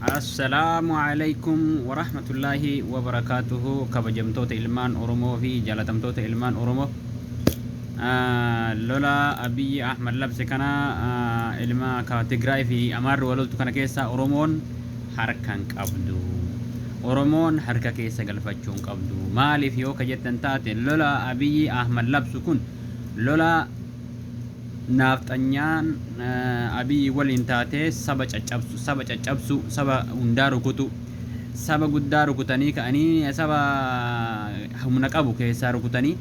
Assalamualaikum warahmatullahi wabarakatuh. Kabajamtoota ilmaan Oromoo fi jaalatamtoota ilmaan Oromoo. Lola Abiy Ahmad labse kana ilma ka Tigraay fi Amaarri waloltu kana keessa Oromoon harkan qabdu. Oromoon harka keessa galfachuu hin qabdu. Maaliif yoo ka jettan taate lola Abiy Ahmad labsu kun lola nafxanyaan abii waliin taatee saba caccabsu saba hundaa rukutu saba guddaa rukutanii ka'anii saba humna qabu keessaa rukutanii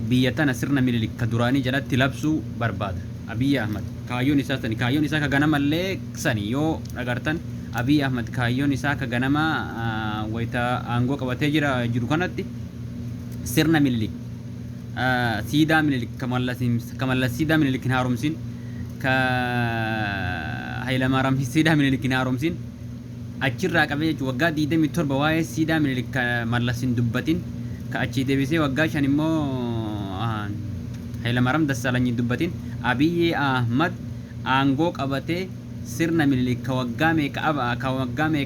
biyya tana sirna Minilik ka duraanii jalatti labsuu barbaada Abiy Ahmad. Kaayyoon isaa ka ganamallee sani yoo dhagartan Abiy Ahmad kaayyoon isaa ka ganama wayita aangoo qabatee jiru kanatti sirna Minilik سيدا من كمال سيدا من الكنارمسين ك هاي لما رام سيدا من الكنارمسين أشرا كبيج وقاد يدم يتور بواي سيدا من الكمال دبتين كأشي دبيسي وقاش أنيمو هاي لما رام دسالني دبتين أبي أحمد أنغوك أبته sirna Minilik kawagame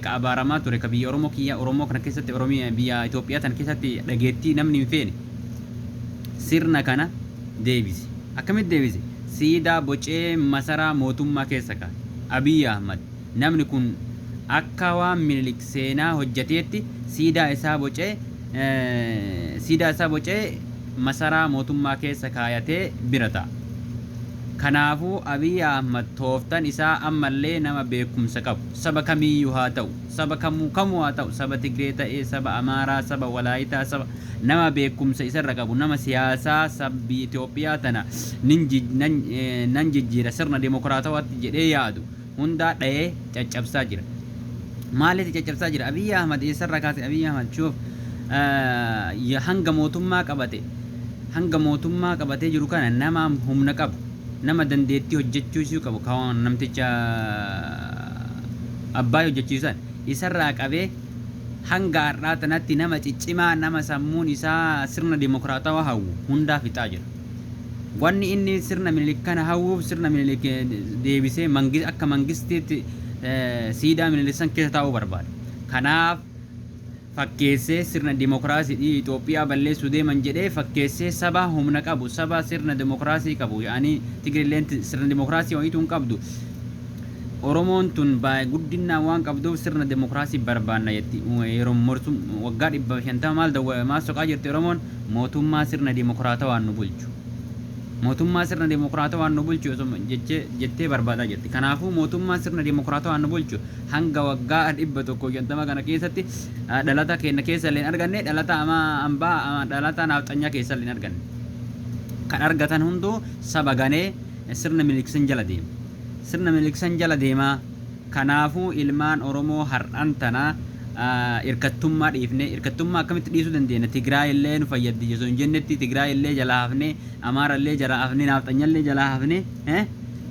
kaabaaramaa ture ka biyya Oromoo kiyya Oromoo kana keessatti Oromiyaa biyya Itoophiyaa tan keessatti dhageettii namni hin feene sirna kana deebise. Akkamitti deebise? Siidaa bocee masaraa mootummaa keessa kaa'e. Abiy Ahmad namni kun akka waan Minilik seenaa hojjeteetti siidaa isaa bocee masaraa mootummaa keessa kaayatee bira ta'a. Kanaafuu Abiy Ahmad tooftan isaa ammallee nama beekumsa qabu. Saba kamiyyuu haa ta'u, saba kamuu haa ta'u, saba Tigree ta'ee, saba Amaaraa, saba Walaayitaa, saba nama beekumsa isarra qabu, nama siyaasaa sabbi Itoophiyaa tana nan jijjiira sirna demokraatawaatti jedhee yaadu hundaa dha'ee caccabsaa jira. Maaliif caccabsaa jira? Abiy Ahmad isarra kaase Abiy Ahmad shoof hanga mootummaa qabatee jiru kana nama humna qabu. Nama dandeettii hojjechiisuu qabu kan namticha abbaa hojjechiisan isarraa qabee hanga har'aa tanatti nama ciccimaa nama sammuun isaa sirna demokraatawaa hawwu hundaa fixaa jira. Wanni inni sirna Minilik kana hawwuuf sirna Minilik deebisee akka mangistiitti siidaa Minilik san keessa taa'uu barbaada. Kanaaf fakkeessee sirna demokraasii Itoophiyaa balleessuu deeman jedhee fakkeessee saba humna qabu saba sirna demokraasii qabu yaani Tigreeleen sirna demokraasii wayituu hin qabdu. Oromoon tun baay'ee guddinaan waan qabduuf sirna demokraasii barbaanna jetti. Yeroo waggaa 150 maal soqaa jirti Oromoon mootummaa sirna demokraatawaan nu bulchu. Mootummaa sirna demokraatawaan nu bulchu jettee barbaadaa jirti. Kanaafuu mootummaa sirna demokraatawaan nu bulchu hanga waggaa 150 kana keessatti dhalata keenya keessa illee arganne dhalata nafxanyaa keessa illee arganne. Kan argatan hunduu saba ganee sirna Minilik jala deema. Sirna Minilik jala deema. Kanaafuu ilmaan Oromoo har'an tana irkattummaa dhiifne irkattummaa akkamitti dhiisuu dandeenya? Tigraay illee nu fayyaddi jechuun hin jennetti Tigraay illee jalaa hafne Amaara illee jalaa hafne nafxanya illee jalaa hafne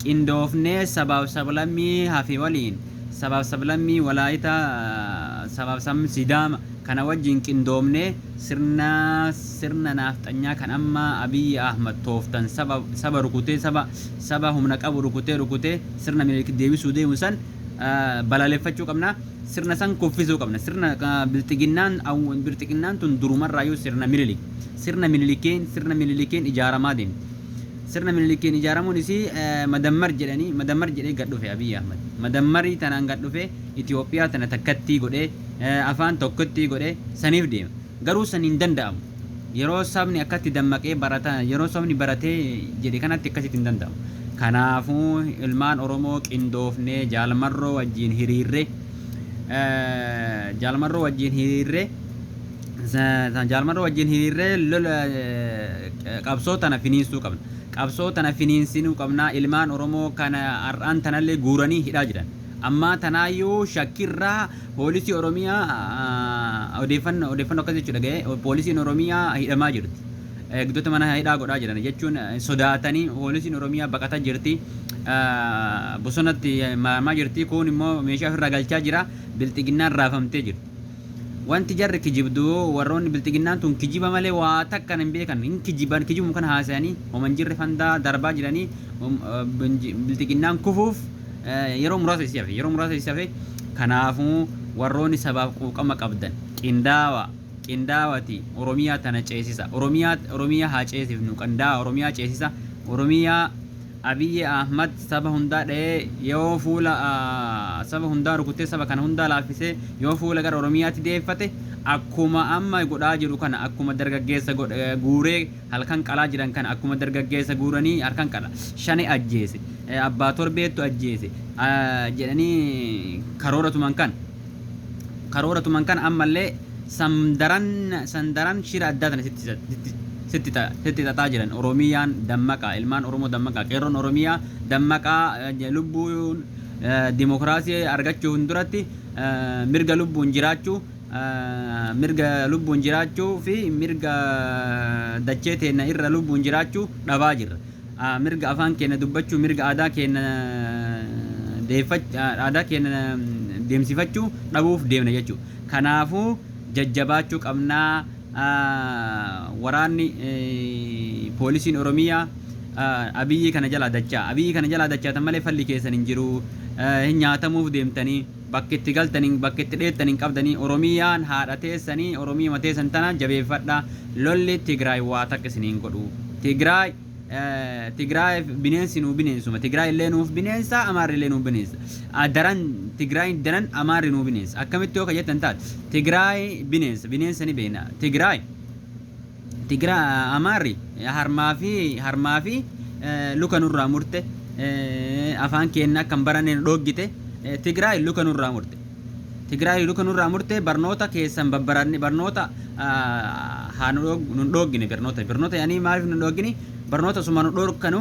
qindoofne sabaaf sablammii hafe waliin sabaaf sablammii Walaayitaa sabaaf sablammii Sidaama kana wajjin qindoomne sirna nafxanyaa kan amma Abiy Ahmad tooftan saba rukutee saba humna qabu rukutee sirna Minilik deebisuu deemu san balaaleffachuu qabna. Sirna san kuffisuu qabna. Sirna bilxiginnaan tun durumarraayyuu sirna Minilikiin ijaaramaa deemti. Sirna Minilikiin ijaaramuun isii madammar jedhee gad dhufe Abiy Ahmad. Madammarii tanaan gad dhufe Itoophiyaa tana takkattii godhee afaan tokkottii godhee saniif deema. Garuu san hin danda'amu. Yeroo sabni akkatti dammaqee yeroo sabni baratee jedhe kanatti akkasitti hin danda'amu. Kanaafuu ilmaan Oromoo qindoofnee jaalmarroo wajjin hiriirree jaalmarroo wajjin hiriirree lola qabsoo tana finiinsuu qabna. Qabsoo tana finiinsinuu qabna. Ilmaan Oromoo kana har'aan tanallee guuranii hidhaa jiran. Amma tanaayyuu shakkirraa poolisii Oromiyaa odeeffannoo akkas jechuudha ga'ee poolisiin Oromiyaa hidhamaa jirti. Eegdota mana hidhaa godhaa jiran jechuun sodaatanii poolisiin Oromiyaa baqataa jirti. Bosonatti maamaa jirti. Kun immoo meeshaa ofirraa galchaa jira. Bilxiginnaan raafamtee jirti. Wanti jarri kijibdu warroonni bilxiginnaan tun kijiba malee waa takka hin beekan. Hin kijibu kan haasa'anii homan jirri fandaa darbaa jiranii bilxiginnaan kufuuf yeroo muraasa isii hafe yeroo muraasa isii hafe kanaafuu warroonni sabaaf quuqama qabdan qindaawati oromiyaa tana ceesisa oromiyaa haa ceesifnu qindaawaa oromiyaa ceesisa oromiyaa Abiy Ahmad saba hundaa dha'ee yoo fuula saba hundaa rukutee saba kana hundaa laaffisee yoo fuula gara oromiyaatti deeffate akkuma amma godhaa jiru kana akkuma dargaggeessa guuree halkan qalaa jiran kana akkuma dargaggeessa guuranii halkan qala shani ajjeese abbaa torbeettu ajjeese jedhanii karooratuman kan ammallee sandaran shira addaa tana sitti tataa jiran oromiyaan dammaqaa ilmaan oromoo dammaqaa qeerroon oromiyaa dammaqaa lubbuun dimokiraasii argachuun duratti mirga lubbuun jiraachuu fi mirga dachee teenya irra lubbuun jiraachuu dhabaa jirra mirga afaan keenya dubbachuu mirga aadaa keenya deemsifachuu dhabuuf deemna jechuudha kanaafuu jajjabaachuu qabnaa waraanni poolisiin oromiyaa abiyyi kana jalaa dachaa malee falli keessan hin jiru hin nyaatamuuf deemtanii bakka itti galtanii bakka itti dheettanii qabdanii oromiyaan haadha teessanii oromii mateessan tana jabeeffadha lolli Tigraay waa takka isiniin godhu Tigraay bineensi nuu bineensuma Tigraay illee nuuf bineensa Amaarri illee nuuf bineensa daran Tigraay daran Amaarri nuuf bineensa akkamitti yoo jettan taate Tigraay bineensa ni beena Tigraay Amaarri harmaa fi luka nurraa murte afaan keenya kan baraneen dhoggite Tigraay luka nurraa murte barnoota keessan babbaranne barnoota nun dhoggine barnoota yaanii maaliif nun dhoggine barnoota suma nu dhorkanu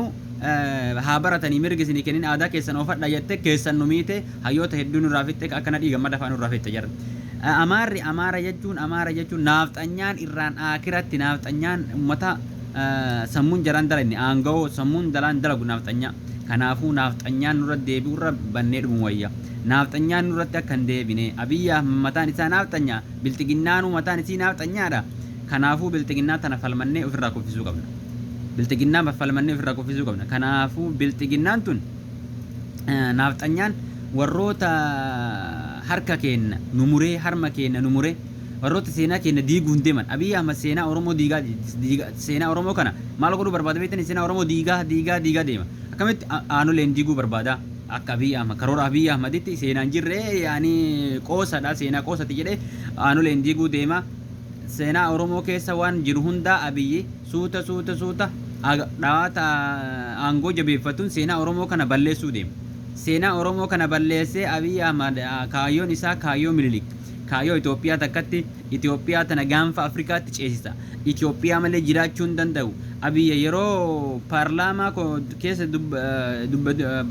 haa baratanii mirgi isinii kennin aadaa keessan oofadha jette keessan nu miite hayyoota hedduu nurraa fitte akkana dhiigamma dafaa nurraa fitte jarra amaara jechuun naafxanyaan irraan aakiratti naafxanyaan ummata sammuun jaran dalanne aanga'oo sammuun dalaan dalagu naafxanyaa kanaafuu naafxanyaan nurra deebi'urra bannee dhumu wayya naafxanyaan nurratti akka hin deebine abiyya mataan isaa naafxanyaa bilxiginnaanuu mataan isii naafxanyaadha kanaafuu bilxiginnaa tana falmannee ofirraa kuffisuu qabna kanaafuu bilxiginnaan tun naafxanyaan warroota harka keenya numuree harma keenya numuree warroota seenaa keenya diiguun deeman abiyyi ahmad seenaa oromoo seenaa oromoo kana maal godhuu barbaada beektanii seenaa oromoo diigaa deema akkamitti aanoleen diiguu barbaada akka abiyyi ahmad karoora abiyyi ahmaditti seenaan jirree yaani qoosadha seenaa qoosati jedhee aanoleen diiguu deema seenaa oromoo keessa waan jiru hundaa abiyyi suuta dhawaata aangoo jabeeffatuun seenaa oromoo kana balleessuu deema seenaa oromoo kana balleessee abiyyi ahmad kaayyoon isaa kaayyoo minilik kaayyoo Itoophiyaa takkatti Itoophiyaa tana gaanfa Afrikaatti ceesisa Itoophiyaa malee jiraachuu hin danda'u abiyya yeroo paarlaamaa keessa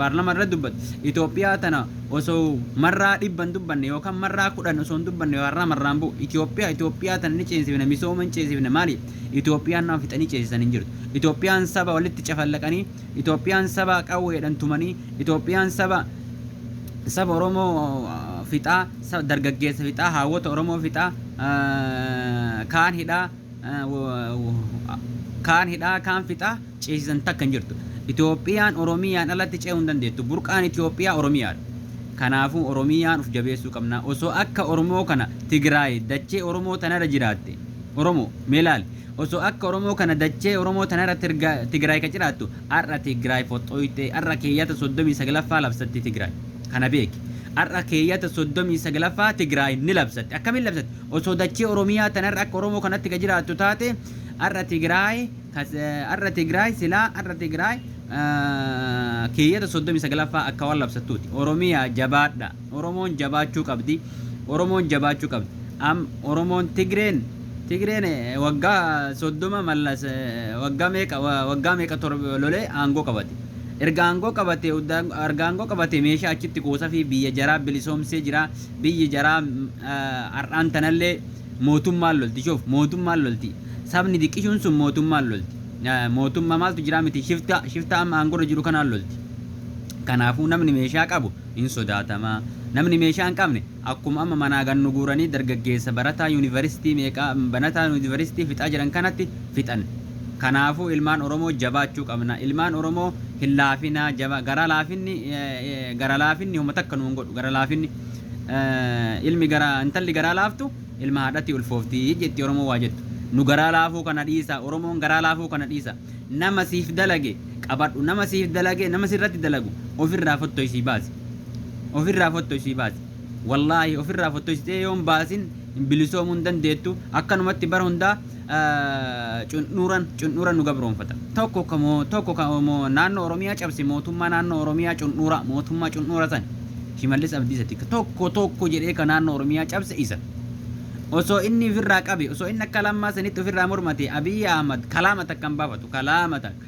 paarlaamaa irratti dubbatu Itoophiyaa tana osoo marraa 100 dubbanne yookaan marraa 10 osoo hin dubbanne marraan bu'u Itoophiyaa tana ni ceesifna misooma hin ceesifna maali Itoophiyaan nama fixanii ceesisan hin jirtu Itoophiyaan saba walitti cafallaqanii Itoophiyaan saba qawweedhaan tumanii Itoophiyaan saba Oromoo fixaa dargaggeessa fixaa haawwata oromoo fixaa kaan hidhaa kaan fixaa ceesisan takka hin jirtu Itoophiyaan oromiyaan alatti ce'uu hin dandeettu burqaan Itoophiyaa oromiyaadha kanaafuu oromiyaan uf jabeessuu qabna osoo akka oromoo kana Tigraay dachee oromoo tanarra jiraatte oromoo meelaal osoo akka oromoo kana dachee oromoo tanarra Tigraay ka jiraattu har'a Tigraay foxxooyte har'a keeyyata 39ffaa labsatti Tigraay kana beeki har'a keeyyata 39ffaa Tigraay ni labsatti akkamiin labsatti osoo dachee oromiyaa tanarra akka oromoo kanatti ka jiraattu taate har'a Tigraay keeyyata 39ffaa akka waan labsattuuti oromiyaa jabaadha oromoon jabaachuu qabdi oromoon Tigreen waggaa 30 mallas waggaa meeqa torba lolee aangoo qabate erga aangoo qabate meeshaa achitti kuusaa fi biyya jaraa bilisoomsee jira biyyi jaraa har'aan tanallee mootummaan lolti sabni diqqishuun sun mootummaan lolti mootummaa maaltu jira miti shifta amma aangorra jiru kanaan lolti kanaafuu namni meeshaa qabu hin sodaatama namni meeshaa hin qabne akkuma amma manaa gannu guuranii dargaggeessa barataa yuunivarsiitii fixaa jiran kanatti fixan Kanaafuu ilmaan Oromoo jabaachuu qabna. Ilmaan Oromoo hin laafinaa jaba gara laafinni huma takka nuun godhu gara laafinni ilmi gara intalli gara laaftu ilma haadhatti ulfoofti jetti Oromoo waa jettu. Nu gara laafuu kana dhiisa Oromoon gara laafuu kana dhiisa. Nama siif dalage qabadhu nama siif dalage nama sirratti dalagu ofirraa fottoysii baasi. Ofirraa fottoysii baasi. Wallaahi ofirraa fottoysitee yoon baasin bilisoomuu hin dandeettu akkanumatti bara hundaa cunnuran nu gabroonfata. Tokko kamo naannoo Oromiyaa cabse mootummaa naannoo Oromiyaa mootummaa cunnuura san Shimallis Abdiisatti tokko jedhee ka naannoo Oromiyaa cabse isa. Osoo inni ofirraa qabe osoo inni akka lammaa sanitti ofirraa mormate Abiy Ahmad kalaama takkan baafatu kalaama takka.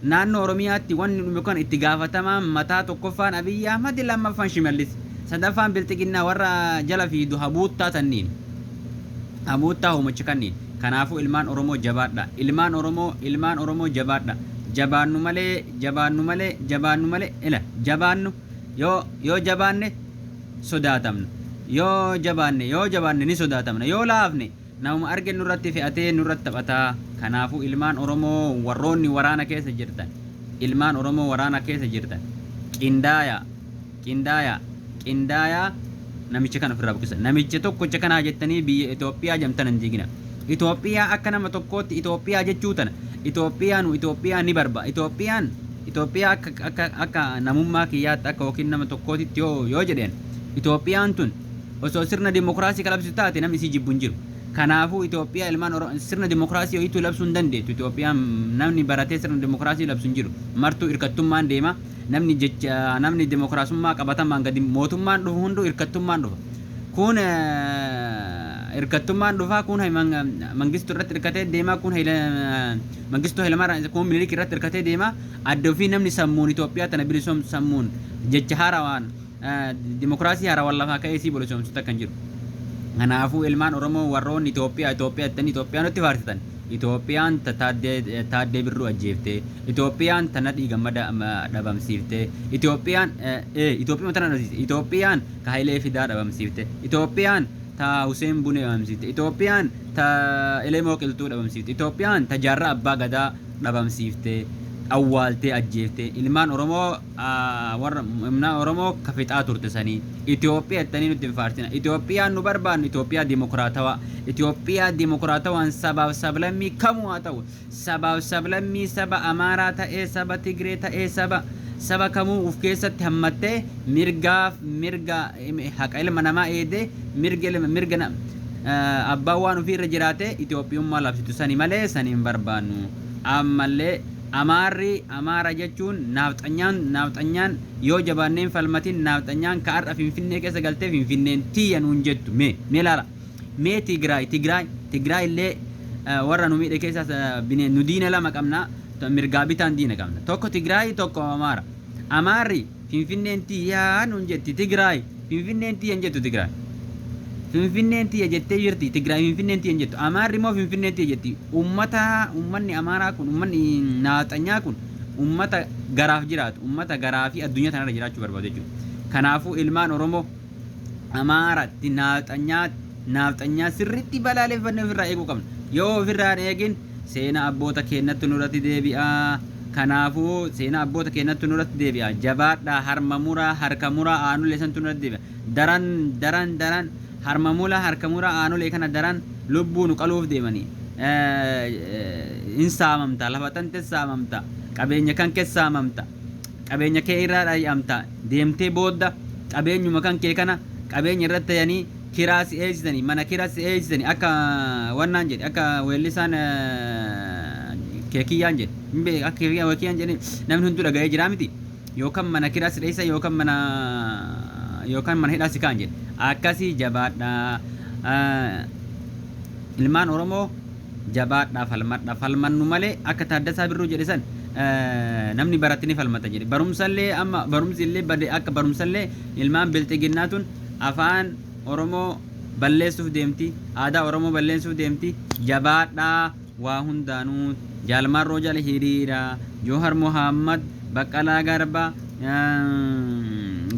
Naannoo Oromiyaatti wanni dhume kan itti gaafatamaan mataa tokkoffaan Abiy Ahmad lammaffaan Shimallis. Sadaffaan biltiginnaa warra jala fiidu habuuttaa tanniin. Habuuttaa hoomachi kanniin. Kanaafuu ilmaan Oromoo jabaadha. Ilmaan Oromoo jabaadha. Jabaannu malee ila jabaannu yoo jabaanne sodaatamna. Yoo jabaanne ni sodaatamna. Yoo laafne namuma arge nurratti fe'atee nurratti taphataa. Kanaafuu ilmaan Oromoo warroonni waraana keessa jirtan. Ilmaan Oromoo waraana keessa jirtan. Qindaayaa namicha kana ofirraa buqqisa. Namicha tokkocha kanaa jettanii biyya Itoophiyaa jamtan hin diigina. Itoophiyaa akka nama tokkootti Itoophiyaa jechuu tana. Itoophiyaa ni barba. Itoophiyaa akka namummaa kiyyaatti akka yookiin nama tokkootitti yoo jedheen Itoophiyaan tun osoo sirna dimokiraasii kalabsu taate namni isii jibbu hin jiru. Kanaafuu Itoophiyaa ilmaan sirna dimokiraasii ho'ituu labsuu hin dandeettu. Itoophiyaan namni baratee sirna dimokiraasii labsu hin jiru. Martuu hirkattummaan deema. Namni dimokiraasummaa qabatamaan gadi mootummaan dhufu hundu hirkattummaan dhufa. Kun hirkattummaan dhufa kun mangistuu irratti hirkatee deema kun mangistuu Hayilamaariyaam kun Minilik irratti hirkatee deema. Adda ofii namni sammuun Itoophiyaa tana bilisoomsu sammuun jecha haarawaan dimokiraasii haarawaan lafaa ka'ee sii bilisoomsu takka hin jiru. Kanaafuu ilmaan Oromoo warroonni Itoophiyaa jettanii Itoophiyaanotti faarsitan. Itoophiyaan taaddee birruu ajjeeftee Itoophiyaan tana dhiigamada dhabamsiiftee Itoophiyaan ka Hayilee Fidaa dhabamsiiftee Itoophiyaan ta Huseen Bunee dhabamsiiftee Itoophiyaan ta Elemoo Qilxuu dhabamsiiftee Itoophiyaan ta Jaarraa Abbaa Gadaa dhabamsiiftee awwaaltee ajjeeftee ilmaan Oromoo ka fixaa turte sanii Itoophiyaa jettanii nutti hin faarsina. Itoophiyaan nu barbaannu Itoophiyaa dimokiraatawaa. Itoophiyaa dimokiraatawaan sabaaf sablammii kamuu haa ta'u sabaaf sablammii saba Amaaraa ta'ee saba Tigree ta'ee saba kamuu uf keessatti hammattee mirga haqa ilma namaa eedee mirga abbaan waan ofiirra jiraate Itoophiyummaa labsitu sani malee sani hin barbaannu. Ammallee Amaara jechuun naafxanyaan yoo jabaanneen falmatiin naafxanyaan ka har'a Finfinnee keessa galtee Finfinneen tiyya nuun jettu mee laala. Mee Tigraay illee warra nu miidhe keessaa nu diina lama qabna mirgaa bitaan diina qabna. Tokko Tigraay tokko Amaara. Amaarri Finfinneen tiyyaa nuun jetti Tigraay Finfinneen tiyya hin jettu Tigraay. Finfinneen tiyya jettee jirti Tigraay Finfinneen tiyya hin jettu. Amaarri immoo Finfinneen tiyya jetti. Uummanni Amaaraa kun uummanni naaxanyaa kun uummata garaaf jiraatu uummata garaa fi addunyaa kanarra jiraachuu barbaadu jechuudha. Kanaafuu ilmaan Oromoo Amaaratti naaxanyaa sirriitti balaaleffannee ofirraa eeguu qabna. Yoo ofirraa eegin seenaa abboota keenyatti nurratti deebi'a. Kanaafuu seenaa abboota keenyatti nurratti deebi'a. Jabaadhaa harma muraa harka muraa aanulee santu nurratti deebi'a. Daran harma muraa harka muraa aanulee kana daran lubbuu nu qaluuf deemanii. In saamamta lafa tante saamamta qabeenya kan kee saamamta qabeenya kee irraa dhaayamta deemtee booda qabeenyuma kan kee kana qabeenya irratti ta'anii kiraas eegsisanii mana kiraas eegsisanii akka wannaan jedhe akka weellisaan keekiyyaan jedhe akka keekiyyaan jedhe namni hunduu dhaga'ee jira miti yookaan mana kiraas dheessa yookaan mana hidhaas kaan jedhe akkasii jabaadhaa ilmaan Oromoo jabaadhaa falmannu malee akka Taaddasaa Birruu jedhe san namni baratti ni falmata jedhe barumsallee amma barumsillee bade akka barumsallee ilmaan bilxiginnaatun afaan Oromoo balleessuuf deemti aadaa Oromoo balleessuuf deemti jabaadhaa waa hundaanuu Jaalmaan Roojal hiriira Joohar Muhammad Baqqalaa Garba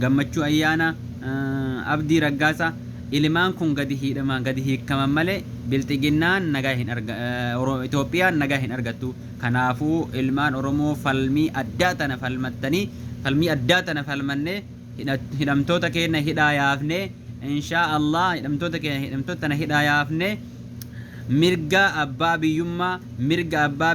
Gammachuu Ayyaana Abdii Raggaasa ilmaan kun gadi hiikaman malee bilxiginnaan nagaa hin Itoophiyaan nagaa hin argattu. Kanaafuu ilmaan Oromoo falmii addaa tana falmannee hidhamtoota keenya hidhaa yaafne inshaa Allah hidhamtoota tana hidhaa yaafne mirga abbaa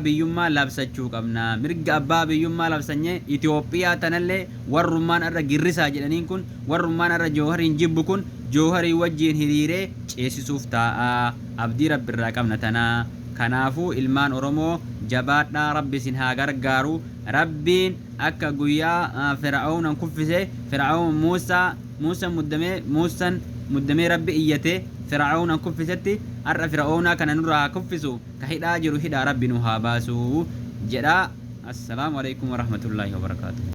biyyummaa labsachuu qabna. Mirga abbaa biyyummaa labsanyee Itoophiyaa tanallee warrummaan irra girrisaa jedhaniin kun warrummaan irra Joohariin jibbu kun Jooharii wajjiin hiriiree ceesisuuf taa'a. Abdii Rabbiirraa qabna tanaa. Kanaafuu ilmaan Oromoo jabaadhaa, Rabbi isin haa gargaaru. Rabbiin akka guyyaa Fir'aawn kuffise Fir'aawn Muusaan muddamee Rabbi iyyate Fir'aawn kuffisetti har'a Fir'aawn kana nurraa kuffisu ka hidhaa jiru hidhaa Rabbi nu haa baasu jedha. Assalaamu alaykum wa rahmatullaahi wa barakaatuh.